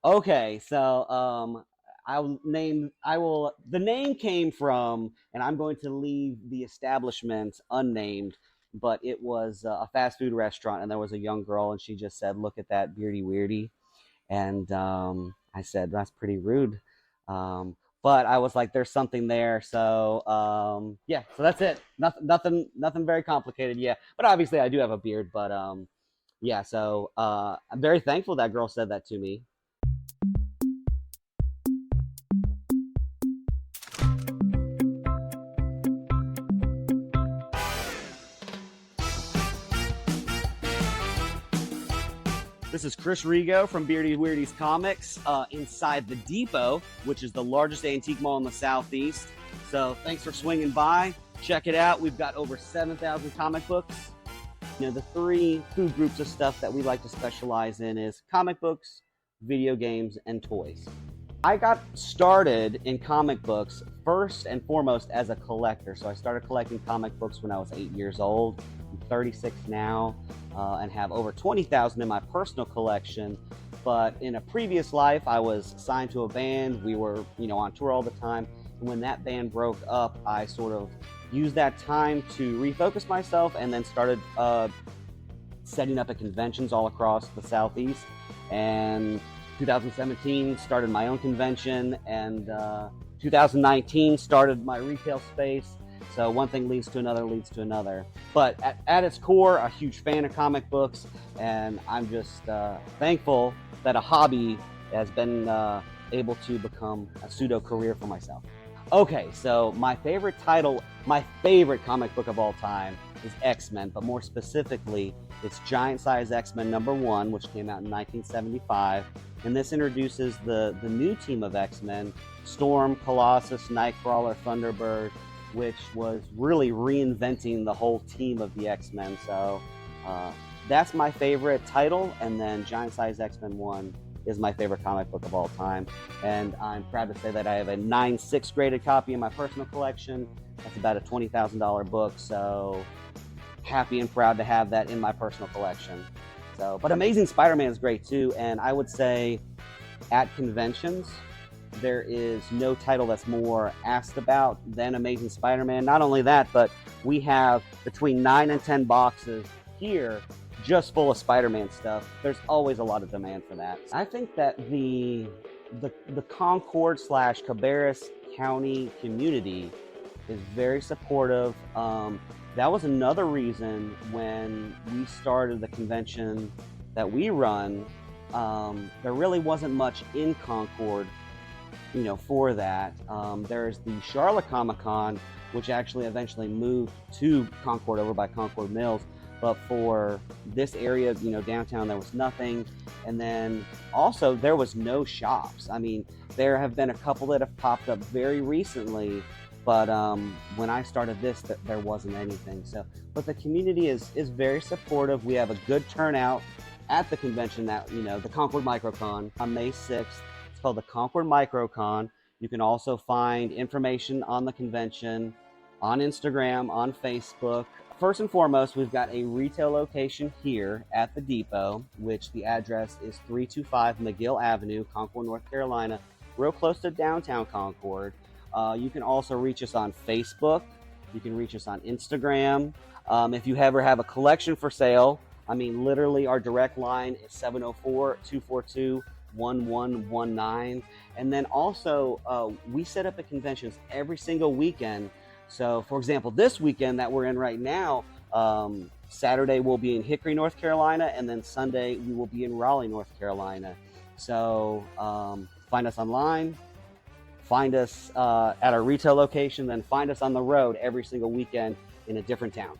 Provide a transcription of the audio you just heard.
Okay, so the name came from, and I'm going to leave the establishment unnamed, but it was a fast food restaurant, and there was a young girl, and she just said, "Look at that Beardy Weirdy," and I said, "That's pretty rude," but I was like, "There's something there," so yeah, so that's it. Nothing very complicated, yeah. But obviously, I do have a beard, but yeah. So I'm very thankful that girl said that to me. This is Chris Rigo from Beardy Weirdy Comics inside the Depot, which is the largest antique mall in the Southeast. So thanks for swinging by. Check it out. We've got over 7,000 comic books. The three food groups of stuff that we like to specialize in is comic books, video games, and toys. I got started in comic books first and foremost as a collector. So I started collecting comic books when I was 8 years old. I'm 36 now and have over 20,000 in my personal collection. But in a previous life, I was signed to a band. We were, on tour all the time. And when that band broke up, I sort of used that time to refocus myself and then started setting up at conventions all across the Southeast. And 2017 started my own convention, and 2019 started my retail space. So one thing leads to another. But at its core, a huge fan of comic books, and I'm just thankful that a hobby has been able to become a pseudo career for myself. Okay, so my favorite comic book of all time is X-Men, but more specifically, it's Giant Size X-Men #1, which came out in 1975. And this introduces the new team of X-Men, Storm, Colossus, Nightcrawler, Thunderbird, which was really reinventing the whole team of the X-Men. So that's my favorite title, and then Giant Size X-Men 1 is my favorite comic book of all time. And I'm proud to say that I have a 9/6 graded copy in my personal collection. That's about a $20,000 book, so happy and proud to have that in my personal collection. So, but Amazing Spider-Man is great too, and I would say at conventions, there is no title that's more asked about than Amazing Spider-Man. Not only that, but we have between 9 and 10 boxes here just full of Spider-Man stuff. There's always a lot of demand for that. I think that the Concord / Cabarrus County community is very supportive. That was another reason when we started the convention that we run, there really wasn't much in Concord, for that. There's the Charlotte Comic Con, which actually eventually moved to Concord over by Concord Mills. But for this area, downtown, there was nothing. And then also there was no shops. I mean, there have been a couple that have popped up very recently, but when I started this, there wasn't anything. So, but the community is very supportive. We have a good turnout at the convention that, the Concord Microcon on May 6th. It's called the Concord Microcon. You can also find information on the convention on Instagram, on Facebook. First and foremost, we've got a retail location here at the Depot, which the address is 325 McGill Avenue, Concord, North Carolina, real close to downtown Concord. You can also reach us on Facebook. You can reach us on Instagram. If you ever have a collection for sale, literally our direct line is 704-242-1119. And then also, we set up at conventions every single weekend. So, for example, this weekend that we're in right now, Saturday we'll be in Hickory, North Carolina, and then Sunday we will be in Raleigh, North Carolina. So find us online, find us at our retail location, then find us on the road every single weekend in a different town.